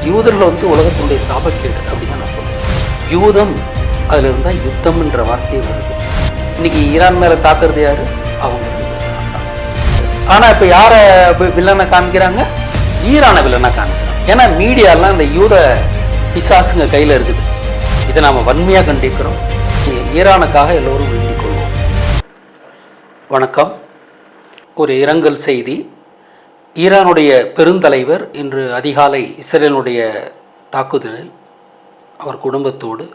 யூதர்கள் வந்து உலகத்தினுடைய சாபக்கேடு அப்படின்னு தான் நான் சொல்லுவேன். யூதம் அதில் இருந்தால் யுத்தம்ன்ற வார்த்தையே வருது. இன்னைக்கு ஈரான் மேலே தாக்குறது யாரு? அவங்க. ஆனால் இப்போ யாரை வில்லனை காமிக்கிறாங்க? ஈரானை வில்லனை காமிக்கிறாங்க. ஏன்னா மீடியாலாம் இந்த யூத பிசாசுங்க கையில் இருக்குது. இதை நாம் வன்மையாக கண்டிக்கிறோம். ஈரானுக்காக எல்லோரும் வேண்டிக் கொள்வோம். வணக்கம். ஒரு இரங்கல் செய்தி. ஈரானுடைய பெருந்தலைவர் இன்று அதிகாலை இஸ்ரேலுடைய தாக்குதலில் அவர் குடும்பத்தோடு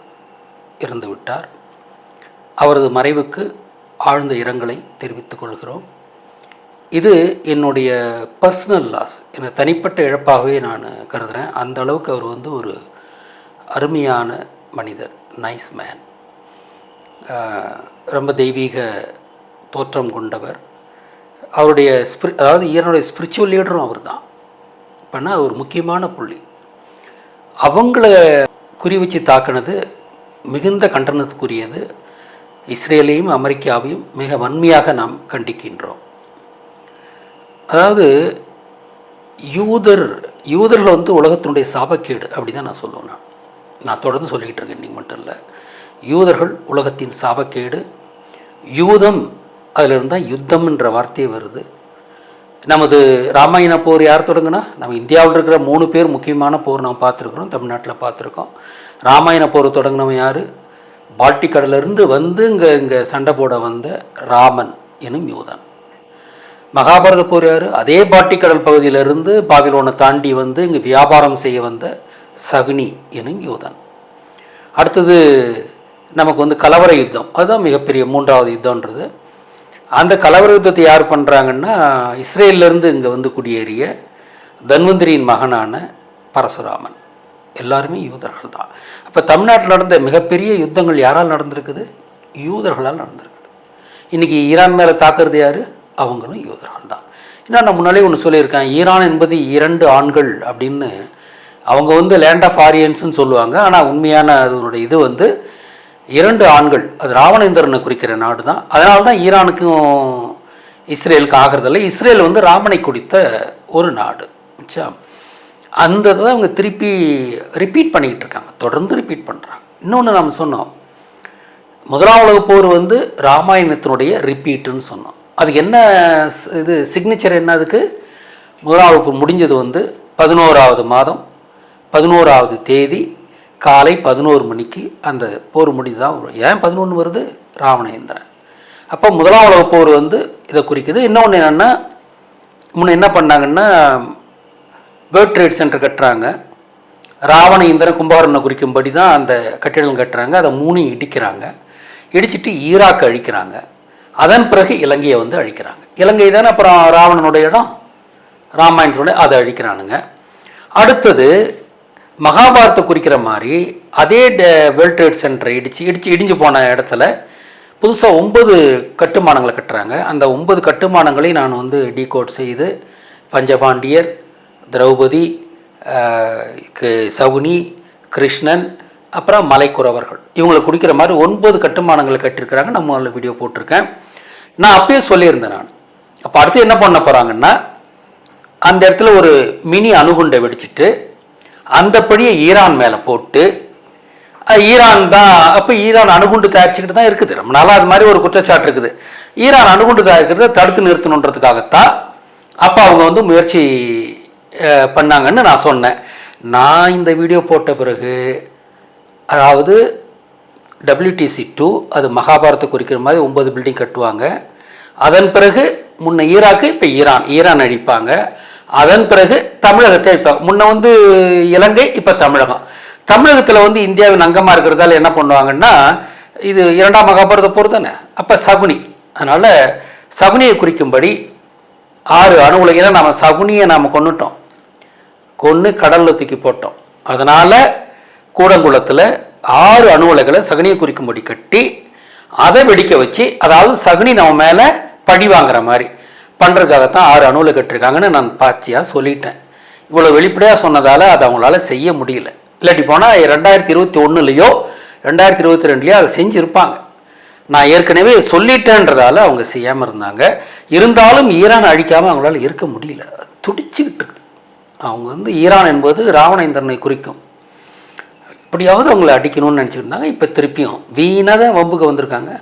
இறந்துவிட்டார். அவரது மறைவுக்கு ஆழ்ந்த இரங்கலை தெரிவித்துக் கொள்கிறோம். இது என்னுடைய பர்சனல் லாஸ், என தனிப்பட்ட இழப்பாகவே நான் கருதுகிறேன். அந்த அளவுக்கு அவர் வந்து ஒரு அருமையான மனிதர், நைஸ் மேன், ரொம்ப தெய்வீக தோற்றம் கொண்டவர். அவருடைய அதாவது ஈரானுடைய ஸ்பிரிச்சுவல் லீடரும் அவர் தான். இப்போனா ஒரு முக்கியமான புள்ளி. அவங்கள குறி வச்சு தாக்குனது மிகுந்த கண்டனத்துக்குரியது. இஸ்ரேலையும் அமெரிக்காவையும் மிக வன்மையாக நாம் கண்டிக்கின்றோம். அதாவது யூதர்கள் வந்து உலகத்தினுடைய சாபக்கேடு அப்படி தான் நான் சொல்லுவேன். நான் தொடர்ந்து சொல்லிக்கிட்டு இருக்கேன், இன்றைக்கி மட்டும் இல்லை. யூதர்கள் உலகத்தின் சாபக்கேடு. யூதம் அதில் இருந்தால் யுத்தம்ன்ற வார்த்தையே வருது. நமது ராமாயண போர் யார் தொடங்குனா? நம்ம இந்தியாவில் இருக்கிற 3 பேர் முக்கியமான போர் நாம் பார்த்துருக்குறோம், தமிழ்நாட்டில் பார்த்துருக்கோம். ராமாயண போர் தொடங்கினவன் யார்? பால்டிக் கடலிருந்து வந்து இங்கே சண்டை போட வந்த ராமன் எனும் யூதன். மகாபாரத போர் யார்? அதே பால்டிக் கடல் பகுதியிலிருந்து பாபிலோனை தாண்டி வந்து இங்கே வியாபாரம் செய்ய வந்த சகுனி எனும் யூதன். அடுத்தது நமக்கு வந்து கலவர யுத்தம், அதுதான் மிகப்பெரிய 3வது யுத்தம்ன்றது. அந்த கலவர யுத்தத்தை யார் பண்ணுறாங்கன்னா, இஸ்ரேலிருந்து இங்கே வந்து குடியேறிய தன்வந்திரியின் மகனான பரசுராமன். எல்லாருமே யூதர்கள் தான். அப்போ தமிழ்நாட்டில் நடந்த மிகப்பெரிய யுத்தங்கள் யாரால் நடந்திருக்குது? யூதர்களால் நடந்திருக்குது. இன்றைக்கி ஈரான் மேலே தாக்குறது யார்? அவங்களும் யூதர்கள் தான். ஏன்னா நான் முன்னாலே ஒன்று சொல்லியிருக்கேன், ஈரான் என்பது 2 ஆண்கள் அப்படின்னு. அவங்க வந்து லேண்ட் ஆஃப் ஆரியன்ஸ்ன்னு சொல்லுவாங்க. ஆனால் உண்மையான அதனுடைய இது வந்து 2 ஆண்கள். அது ராவணேந்திரனை குறிக்கிற நாடு தான். அதனால தான் ஈரானுக்கும் இஸ்ரேலுக்கும் ஆகிறதில்லை. இஸ்ரேல் வந்து ராமனை குடித்த ஒரு நாடு. அந்த இதை அவங்க திருப்பி ரிப்பீட் பண்ணிக்கிட்டு இருக்காங்க, தொடர்ந்து ரிப்பீட் பண்ணுறாங்க. இன்னொன்று நம்ம சொன்னோம், 1ஆம் உலகப் போர் வந்து ராமாயணத்தினுடைய ரிப்பீட்டுன்னு சொன்னோம். அதுக்கு என்ன இது சிக்னேச்சர் என்ன? அதுக்கு 1ஆம் உலகப் போர் முடிஞ்சது வந்து 11வது மாதம் 11வது தேதி காலை 11 மணிக்கு அந்த போர் முடிஞ்சுதான் வரும். ஏன் 11 வருது? ராவணேந்திரன். அப்போ 1ஆம் உலகப் போர் வந்து இதை குறிக்குது. இன்னொன்று என்னென்னா, முன்ன என்ன பண்ணாங்கன்னா, வேர்ல்ட் ட்ரேட் சென்டர் கட்டுறாங்க. ராவணேந்திரன் கும்பகர்ணனை குறிக்கும்படி தான் அந்த கட்டிடம் கட்டுறாங்க. அதை 3 இடிக்கிறாங்க. இடிச்சிட்டு ஈராக்கை அழிக்கிறாங்க. அதன் பிறகு இலங்கையை வந்து அழிக்கிறாங்க. இலங்கை தானே அப்புறம் ராவணனுடைய இடம், ராமாயணத்தினுடைய, அதை அழிக்கிறானுங்க. அடுத்தது மகாபாரத்தை குறிக்கிற மாதிரி அதே வேர்ல்ட் ட்ரேட் சென்டரை இடிஞ்சு போன இடத்துல புதுசாக 9 கட்டுமானங்களை கட்டுறாங்க. அந்த 9 கட்டுமானங்களையும் நான் வந்து டீகோட் செய்து பஞ்சபாண்டியர், திரௌபதி, சகுனி, கிருஷ்ணன், அப்புறம் மலைக்குறவர்கள், இவங்களை குடிக்கிற மாதிரி 9 கட்டுமானங்களை கட்டியிருக்கிறாங்க. நம்ம அதில் வீடியோ போட்டிருக்கேன். நான் அப்பயே சொல்லியிருந்தேன். நான் அப்போ அடுத்து என்ன பண்ண போகிறாங்கன்னா, அந்த இடத்துல ஒரு மினி அணுகுண்டை வெடிச்சிட்டு அந்த படியை ஈரான் மேலே போட்டு, ஈரான் தான் அப்போ ஈரான் அணுகுண்டு தயாரிச்சுக்கிட்டு தான் இருக்குது. ரொம்ப நாளாக அது மாதிரி ஒரு குற்றச்சாட்டு இருக்குது. ஈரான் அணுகுண்டு தயாரிக்கிறத தடுத்து நிறுத்தணுன்றதுக்காகத்தான் அப்போ அவங்க வந்து முயற்சி பண்ணாங்கன்னு நான் சொன்னேன். நான் இந்த வீடியோ போட்ட பிறகு, அதாவது WTC-2 அது மகாபாரத்தை குறிக்கிற மாதிரி 9 பில்டிங் கட்டுவாங்க. அதன் பிறகு முன்ன ஈராக்கு, இப்போ ஈரான் அழிப்பாங்க. அதன் பிறகு தமிழகத்தை அழிப்பாங்க. முன்ன வந்து இலங்கை, இப்போ தமிழகம். தமிழகத்தில் வந்து இந்தியாவின் அங்கமாக இருக்கிறதால என்ன பண்ணுவாங்கன்னா, இது 2ஆம் மகாபாரத போர் தானே, அப்போ சகுனி. அதனால் சகுனியை குறிக்கும்படி 6 அணு உலை, ஏன்னா நம்ம சகுனியை நாம் கொன்று கடலில் தூக்கி போட்டோம். அதனால் கூடங்குளத்தில் 6 அணு உலைகளை சகுனியை குறிக்கும்படி கட்டி அதை வெடிக்க வச்சு, அதாவது சகுனி நம்ம மேலே பழி வாங்குற மாதிரி பண்ணுறதுக்காகத்தான் 6 அணு உலை கட்டிருக்காங்கன்னு நான் பாச்சியாக சொல்லிட்டேன். இவ்வளோ வெளிப்படையாக சொன்னதால் அதை அவங்களால செய்ய முடியல. இல்லாட்டி போனால் 2021 2022 அதை செஞ்சுருப்பாங்க. நான் ஏற்கனவே சொல்லிட்டேன்றதால அவங்க செய்யாமல் இருந்தாங்க. இருந்தாலும் ஈரான் அழிக்காமல் அவங்களால இருக்க முடியல. துடிச்சுக்கிட்டு இருக்குது. அவங்க வந்து ஈரான் என்பது ராவணேந்திரனை குறிக்கும். எப்படியாவது அவங்கள அடிக்கணும்னு நினச்சிட்டு இருந்தாங்க. இப்போ திருப்பியும் வீணாக தான் வம்புக்கு வந்திருக்காங்க.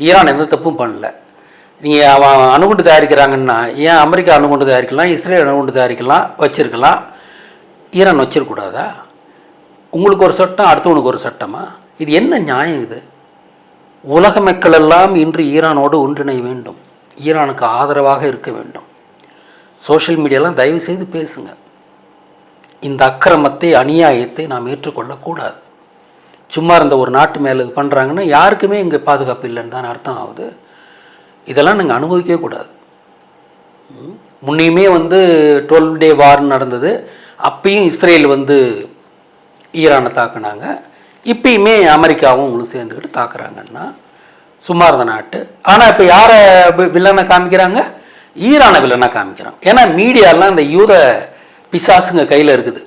ஈரான் எந்த தப்பும் பண்ணல. நீங்கள் அவன் அணுகுண்டு தயாரிக்கிறாங்கன்னா ஏன் அமெரிக்கா அணுகுண்டு தயாரிக்கலாம், இஸ்ரேல் அணுகுண்டு தயாரிக்கலாம், வச்சுருக்கலாம், ஈரான் வச்சிருக்கூடாதா? உங்களுக்கு ஒரு சட்டம், அடுத்தவனுக்கு ஒரு சட்டமா? இது என்ன நியாயம் இது? உலக மக்கள் எல்லாம் இன்று ஈரானோடு ஒன்றிணைய வேண்டும், ஈரானுக்கு ஆதரவாக இருக்க வேண்டும். சோஷியல் மீடியாலாம் தயவு செய்து பேசுங்க. இந்த அக்கிரமத்தை, அநியாயத்தை நாம் ஏற்றுக்கொள்ளக்கூடாது. சும்மா இருந்த ஒரு நாட்டு மேலே பண்ணுறாங்கன்னா யாருக்குமே இங்கே பாதுகாப்பு இல்லைன்னு தான் அர்த்தம் ஆகுது. இதெல்லாம் நீங்கள் அனுபவிக்கவே கூடாது. முன்னையுமே வந்து 12 டே வார் நடந்தது. அப்பயும் இஸ்ரேல் வந்து ஈரானை தாக்குனாங்க. இப்பயுமே அமெரிக்காவும் உங்களுக்கு சேர்ந்துக்கிட்டு தாக்குறாங்கன்னா சும்மா இருந்த நாட்டு. ஆனால் இப்போ யாரை வில்லனை காமிக்கிறாங்க? ஈரானை வில்லனாக காமிக்கிறாங்க. ஏன்னா மீடியாலாம் இந்த யூத பிசாசுங்க கையில் இருக்குது.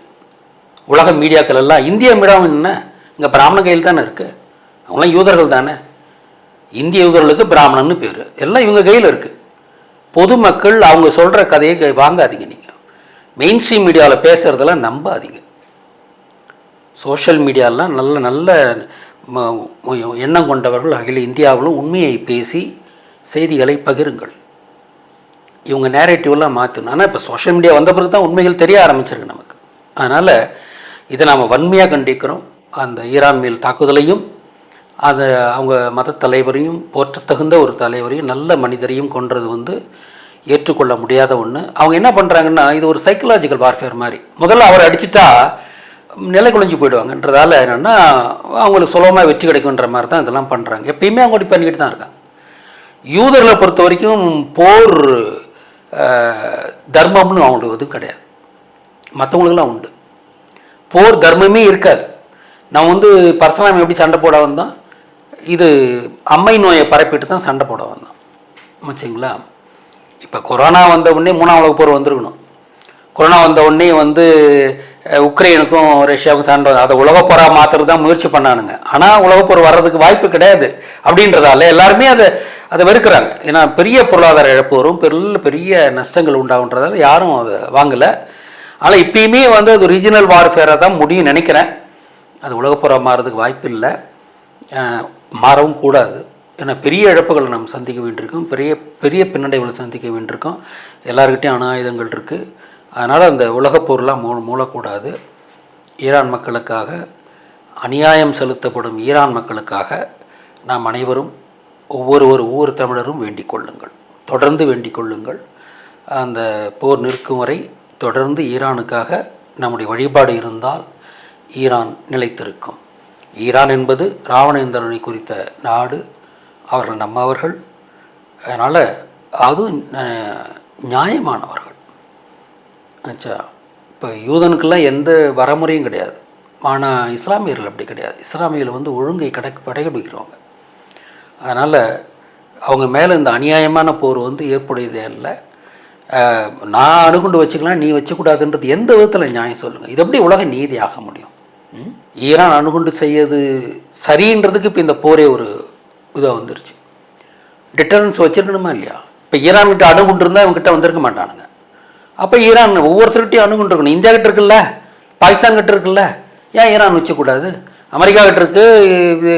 உலக மீடியாக்கள் எல்லாம், இந்திய மீடியாவும் என்ன இங்கே பிராமண கையில் தானே இருக்குது. அவங்களாம் யூதர்கள் தானே. இந்திய யூதர்களுக்கு பிராமணன்னு பேர். எல்லாம் இவங்க கையில் இருக்குது. பொதுமக்கள் அவங்க சொல்கிற கதையை வாங்காதீங்க. நீங்கள் மெயின் ஸ்ட்ரீம் மீடியாவில் பேசுகிறதெல்லாம் நம்பாதீங்க. சோஷியல் மீடியாலாம் நல்ல நல்ல எண்ணம் கொண்டவர்கள் அகில இந்தியாவிலும் உண்மையை பேசி செய்திகளை பகிருங்கள். இவங்க நேரேட்டிவெல்லாம் மாற்றணும். ஆனால் இப்போ சோஷியல் மீடியா வந்த பிறகு தான் உண்மைகள் தெரிய ஆரம்பிச்சிருக்கு நமக்கு. அதனால் இதை நாம் வன்மையாக கண்டிக்கிறோம். அந்த ஈரான் மேல் தாக்குதலையும், அதை அவங்க மத தலைவரையும், போற்றத்தகுந்த ஒரு தலைவரையும், நல்ல மனிதரையும் கொன்றது வந்து ஏற்றுக்கொள்ள முடியாத ஒன்று. அவங்க என்ன பண்ணுறாங்கன்னா, இது ஒரு சைக்கலாஜிக்கல் வார்ஃபேர் மாதிரி. முதல்ல அவரை அடிச்சுட்டா நிலை குலைஞ்சு போயிடுவாங்கன்றதால என்னென்னா அவங்களுக்கு சுலபமாக வெற்றி கிடைக்குன்ற மாதிரி தான் இதெல்லாம் பண்ணுறாங்க. எப்பயுமே அவங்க பண்ணிக்கிட்டு தான் இருக்காங்க. யூதர்களை பொறுத்த வரைக்கும் போர் தர்மம்னு அவங்களுக்கு எதுவும் கிடையாது. மற்றவங்களுக்கெல்லாம் உண்டு. போர் தர்மமே இருக்காது. நான் வந்து பரசுராமன் எப்படி சண்டை போட வந்தோம், இது அம்மை நோயை பரப்பிட்டு தான் சண்டை போட வந்தோம். வச்சுங்களா? இப்போ கொரோனா வந்த உடனே 3ஆம் உலக போர் வந்திருக்கணும். கொரோனா வந்த உடனே வந்து உக்ரைனுக்கும் ரஷ்யாவுக்கும் சண்டை, அதை உலகப்போராக மாற்றுறது தான் முயற்சி பண்ணானுங்க. ஆனால் உலகப்போர் வர்றதுக்கு வாய்ப்பு கிடையாது அப்படின்றதால எல்லாருமே அதை வெறுக்கிறாங்க. ஏன்னா பெரிய பொருளாதார இழப்பு வரும், பெரிய நஷ்டங்கள் உண்டாகுன்றதால யாரும் அதை வாங்கலை. ஆனால் இப்பயுமே வந்து அது ரீஜனல் வார்ஃபேராக தான் முடியும் நினைக்கிறேன். அது உலகப்போராக மாறுறதுக்கு வாய்ப்பு இல்லை, மாறவும் கூடாது. ஏன்னா பெரிய இழப்புகளை நம்ம சந்திக்க வேண்டியிருக்கோம், பெரிய பின்னடைவுகளை சந்திக்க வேண்டியிருக்கோம். எல்லாருக்கிட்டையும் அணு ஆயுதங்கள் இருக்குது. அதனால் அந்த உலகப்போர்லாம் மூடக்கூடாது. ஈரான் மக்களுக்காக, அநியாயம் செலுத்தப்படும் ஈரான் மக்களுக்காக நாம் அனைவரும் ஒவ்வொரு தமிழரும் வேண்டிக் கொள்ளுங்கள், தொடர்ந்து வேண்டிக் கொள்ளுங்கள். அந்த போர் நிற்கும் வரை தொடர்ந்து ஈரானுக்காக நம்முடைய வழிபாடு இருந்தால் ஈரான் நிலைத்திருக்கும். ஈரான் என்பது ராவணேந்திரனை குறித்த நாடு. அவர்கள் நம்மவர்கள். அதனால் அதுவும் நியாயமானவர்கள். ஆச்சா, இப்போ யூதனுக்கெல்லாம் எந்த வரமுறையும் கிடையாது. ஆனால் இஸ்லாமியர்கள் அப்படி கிடையாது. இஸ்லாமியர்கள் வந்து ஒழுங்கை கடைபிடிக்கிறவங்க. அதனால் அவங்க மேலே இந்த அநியாயமான போர் வந்து ஏற்புடையதே இல்லை. நான் அணுகுண்டு வச்சுக்கலாம், நீ வச்சக்கூடாதுன்றது எந்த விதத்தில் நியாயம் சொல்லுங்கள்? இது எப்படி உலக நீதி ஆக முடியும்? ஈரான் அணுகுண்டு செய்யறது சரின்றதுக்கு இப்போ இந்த போரே ஒரு இதாக வந்துருச்சு. டிட்டரன்ஸ் வச்சுருக்கணுமா இல்லையா? இப்போ ஈரான்கிட்ட அணுகுண்டு இருந்தால் இவங்ககிட்ட வந்திருக்க மாட்டானுங்க. அப்போ ஈரான் ஒவ்வொருத்தருக்கிட்டையும் அணுகுண்டு இருக்கணும். இந்தியா கிட்ட இருக்குல்ல, பாகிஸ்தான் கிட்ட இருக்குல்ல, ஏன் ஈரான் வச்சக்கூடாது? அமெரிக்கா கிட்ட இருக்குது,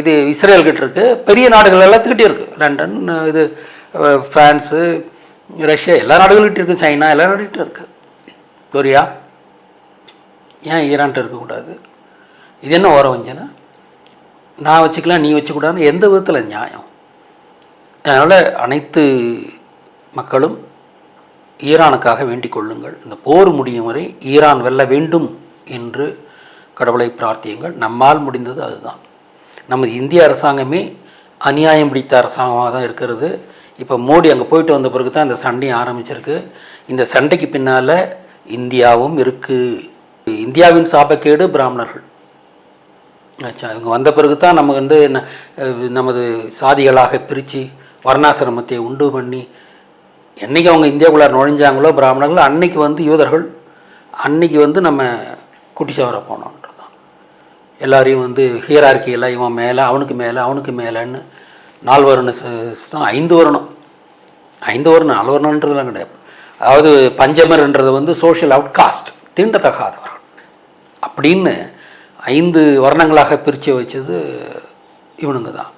இது இஸ்ரேல் கிட்ட இருக்குது, பெரிய நாடுகள் எல்லாத்துக்கிட்டே இருக்குது. லண்டன், இது ஃப்ரான்ஸு, ரஷ்யா, எல்லா நாடுகள்கிட்ட இருக்குது, சைனா, எல்லா நாடுகிட்ட இருக்குது, கொரியா. ஏன் ஈரான்கிட்ட இருக்கக்கூடாது? இது என்ன ஓர வஞ்சனை? நான் வச்சுக்கலாம், நீ வச்சுக்கூடாதுன்னு எந்த விதத்தில் நியாயம்? அதனால் அனைத்து மக்களும் ஈரானுக்காக வேண்டிக் கொள்ளுங்கள். இந்த போர் முடியும் வரை ஈரான் வெல்ல வேண்டும் என்று கடவுளை பிரார்த்தியுங்கள். நம்மால் முடிந்தது அதுதான். நமது இந்திய அரசாங்கமே அநியாயம் பிடித்த அரசாங்கமாக தான் இருக்கிறது. இப்போ மோடி அங்கே போயிட்டு வந்த பிறகு தான் இந்த சண்டையும் ஆரம்பிச்சிருக்கு. இந்த சண்டைக்கு பின்னால் இந்தியாவும் இருக்குது. இந்தியாவின் சாபக்கேடு பிராமணர்கள். ஆச்சா, இவங்க வந்த பிறகு தான் நம்ம வந்து நமது சாதிகளாக பிரித்து வர்ணாசிரமத்தை உண்டு பண்ணி, என்றைக்கு அவங்க இந்தியாவுக்குள்ளே நுழைஞ்சாங்களோ பிராமணர்கள், அன்னைக்கு வந்து யூதர்கள், அன்னைக்கு வந்து நம்ம குட்டிச்சவரை போனோன்றது தான். எல்லாரையும் வந்து ஹியரார்க்கியெல்லாம் இவன் மேலே, அவனுக்கு மேலேன்னு 4 வருணம் தான், 5 வருணம் 4 வருணன்றதுலாம் கிடையாது. அதாவது பஞ்சமர்ன்றது வந்து சோஷியல் அவுட்காஸ்ட், தீண்டத்தகாதவர்கள் அப்படின்னு 5 வர்ணங்களாக பிரித்து வச்சது இவனுங்க தான்.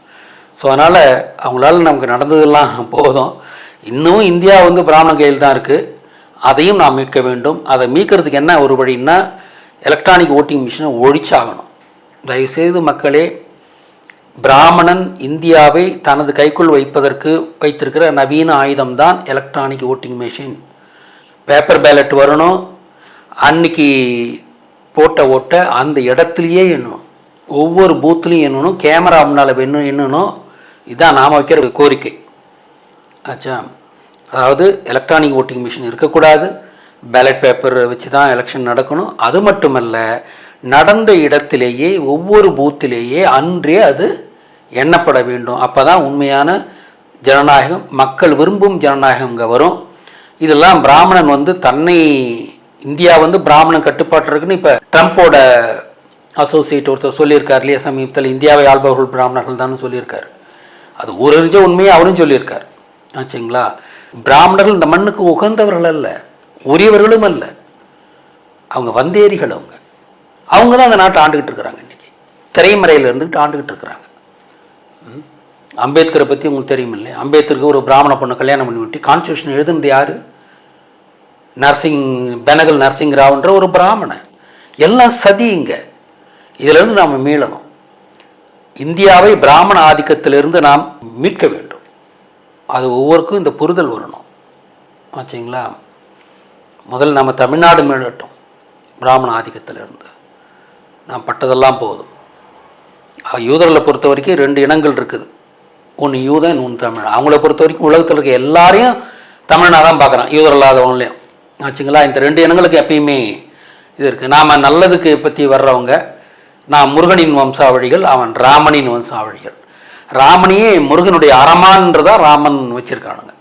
ஸோ அதனால் அவங்களால நமக்கு நடந்ததெல்லாம் போதும். இன்னும் இந்தியா வந்து பிராமண கையில் தான் இருக்குது. அதையும் நாம் மீட்க வேண்டும். அதை மீட்கிறதுக்கு என்ன ஒரு வழின்னா, எலக்ட்ரானிக் ஓட்டிங் மிஷினை ஒழிச்சாகணும். தயவுசெய்து மக்களே, பிராமணன் இந்தியாவை தனது கைக்குள் வைப்பதற்கு வைத்திருக்கிற நவீன ஆயுதம்தான் electronic voting machine. Paper ballot வரணும், அன்னைக்கு போட்ட ஓட்ட அந்த இடத்துலையே எண்ணணும், ஒவ்வொரு பூத்துலையும் எண்ணணும், கேமரா முன்னால் எண்ணணும். இதுதான் நாம் வைக்கிற கோரிக்கை. ஆச்சா, அதாவது எலக்ட்ரானிக் ஓட்டிங் மிஷின் இருக்கக்கூடாது, பேலட் பேப்பர் வச்சு தான் எலெக்ஷன் நடக்கணும். அது மட்டுமல்ல, நடந்த இடத்திலேயே ஒவ்வொரு பூத்திலேயே அன்றே அது எண்ணப்பட வேண்டும். அப்போ தான் உண்மையான ஜனநாயகம், மக்கள் விரும்பும் ஜனநாயகம் இங்கே வரும். இதெல்லாம் பிராமணன் வந்து தன்னை, இந்தியா வந்து பிராமணன் கட்டுப்பாட்டு இருக்குன்னு இப்போ ட்ரம்ப்போட அசோசியேட் ஒருத்தர் சொல்லியிருக்கார் இல்லையா சமீபத்தில், இந்தியாவை ஆள்பவர்கள் பிராமணர்கள் தான் சொல்லியிருக்காரு. அது ஊரறிஞ்ச உண்மையை அவரும் சொல்லியிருக்கார். ஆச்சுங்களா, பிராமணர்கள் இந்த மண்ணுக்கு உகந்தவர்கள் அல்ல, உரியவர்களும் அல்ல, அவங்க வந்தேரிகள். அவங்க தான் அந்த நாட்டை ஆண்டுகிட்டு இருக்கிறாங்க. இன்றைக்கி திரைமறையில் இருந்துக்கிட்டு ஆண்டுகிட்டு இருக்கிறாங்க. அம்பேத்கரை பற்றி உங்களுக்கு தெரியும் இல்லையா? அம்பேத்கருக்கு ஒரு பிராமண பொண்ணை கல்யாணம் பண்ணி விட்டு கான்ஸ்டியூஷன் எழுதுனது யார்? பெனகல் நரசிங் ராவ்ன்ற ஒரு பிராமணன். எல்லாம் சதிங்க. இதிலிருந்து நாம் மீளணும். இந்தியாவை பிராமண ஆதிக்கத்திலிருந்து நாம் மீட்க வேண்டும். அது ஒவ்வொருக்கும் இந்த புரிதல் வரணும். ஆச்சுங்களா, முதல்ல நம்ம தமிழ்நாடு மீளட்டும் பிராமண ஆதிக்கத்திலிருந்து. நான் பட்டதெல்லாம் போதும். யூதர்களை பொறுத்த வரைக்கும் 2 இனங்கள் இருக்குது, ஒன்று யூதன், இன்னொன்று தமிழ். அவங்கள பொறுத்த வரைக்கும் உலகத்தில் இருக்க எல்லாரையும் தமிழனாக தான் பார்க்குறான், யூதர் இல்லாதவங்களையும். ஆச்சுங்களா, இந்த 2 இனங்களுக்கு எப்பயுமே இது இருக்குது. நாம் நல்லதுக்கு பற்றி வர்றவங்க, நான் முருகனின் வம்சாவழிகள், அவன் ராமனின் வம்சாவழிகள். ராமனையே முருகனுடைய அரமான்றதான் ராமன் வச்சுருக்கானுங்க.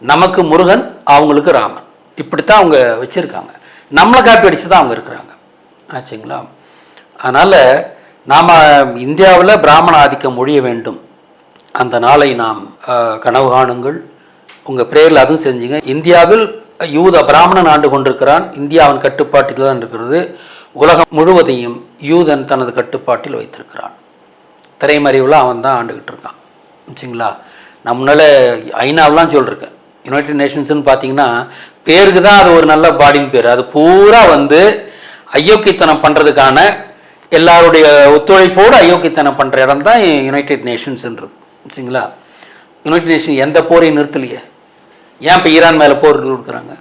நமக்கு முருகன், அவங்களுக்கு ராமன். இப்படித்தான் அவங்க வச்சுருக்காங்க. நம்மளை காப்பி அடித்து தான் அவங்க இருக்கிறாங்க. ஆச்சுங்களா, அதனால் நாம் இந்தியாவில் பிராமண ஆதிக்கம் ஒழிய வேண்டும். அந்த நாளை நாம் கனவு காணுங்கள். உங்கள் பிரேயரில் அதுவும் செஞ்சுங்க. இந்தியாவில் யூத பிராமணன் ஆண்டு கொண்டிருக்கிறான். இந்தியா அவன் கட்டுப்பாட்டில் தான் இருக்கிறது. உலகம் முழுவதையும் யூதன் தனது கட்டுப்பாட்டில் வைத்திருக்கிறான். திரைமறைவில் அவன் தான் ஆண்டுகிட்டு இருக்கான். வச்சுங்களா, நான் முன்னால் ஐநாவெலாம் சொல்லியிருக்கேன். யுனைடெட் நேஷன்ஸ்னு பார்த்தீங்கன்னா பேருக்கு தான் அது ஒரு நல்ல பாடின்னு பேர். அது பூரா வந்து அயோக்கியத்தனம் பண்ணுறதுக்கான எல்லாருடைய ஒத்துழைப்போடு அயோக்கியத்தனம் பண்ணுற இடம் தான் யுனைடெட் நேஷன்ஸ்ன்றது. வச்சுங்களா, யுனைடெட் நேஷன் எந்த போரையும் நிறுத்தலையே. ஏன் இப்போ ஈரான் மேலே போர் கொடுக்குறாங்க?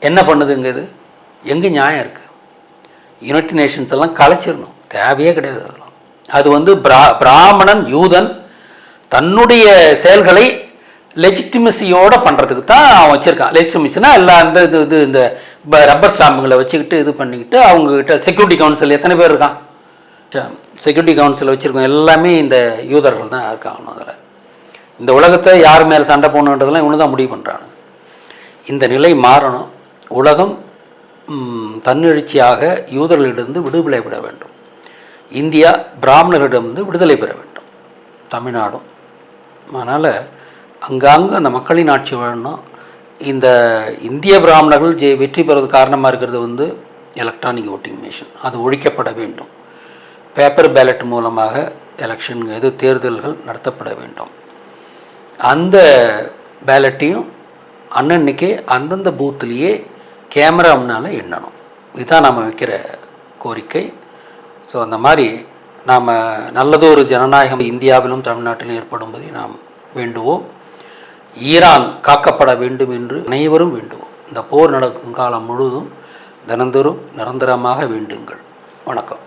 என்ன பண்ணுதுங்க இது? எங்கே நியாயம் இருக்குது? யுனைடெட் நேஷன்ஸ் எல்லாம் கலைச்சிடணும், தேவையே கிடையாது. அதெல்லாம் அது வந்து பிராமணன் யூதன் தன்னுடைய செயல்களை லெஜிட்டிமசியோடு பண்ணுறதுக்கு தான் அவன் வச்சுருக்கான். லெஜிட்டிமசினா எல்லாம் இந்த இது இந்த ரப்பர் ஸ்டாம்புங்களை வச்சுக்கிட்டு இது பண்ணிக்கிட்டு அவங்கக்கிட்ட செக்யூரிட்டி கவுன்சில் எத்தனை பேர் இருக்கான்? செக்யூரிட்டி கவுன்சில் வச்சுருக்கோம் எல்லாமே இந்த யூதர்கள் தான் இருக்காங்க. அதில் இந்த உலகத்தை யார் மேலே சண்டை போகணுன்றதெல்லாம் இவனு தான் முடிவு பண்ணுறானுங்க. இந்த நிலை மாறணும். உலகம் தன்னெழுச்சியாக யூதர்களிடமிருந்து விடுதலை பெற வேண்டும். இந்தியா பிராமணர்களிடமிருந்து விடுதலை பெற வேண்டும், தமிழ்நாடும். அதனால் அங்கங்கே அந்த மக்களின் ஆட்சி வாழணும். இந்த இந்திய பிராமணர்கள் வெற்றி பெறுவது காரணமாக இருக்கிறது வந்து எலக்ட்ரானிக் ஓட்டிங் மிஷின். அது ஒழிக்கப்பட வேண்டும். பேப்பர் பேலட் மூலமாக எலெக்ஷன் தேர்தல்கள் நடத்தப்பட வேண்டும். அந்த பேலட்டையும் அன்னன்னைக்கே அந்தந்த பூத்துலேயே கேமரா முன்னால் எண்ணணும். இதுதான் நாம் வைக்கிற கோரிக்கை. ஸோ அந்த மாதிரி நாம் நல்லதொரு ஜனநாயகம் இந்தியாவிலும் தமிழ்நாட்டிலும் ஏற்படும்படி நாம் வேண்டுவோம். ஈரான் காக்கப்பட வேண்டும் என்று அனைவரும் வேண்டுவோம். இந்த போர் நடக்கும் காலம் முழுவதும் தினந்தோறும் நிரந்தரமாக வேண்டுங்கள். வணக்கம்.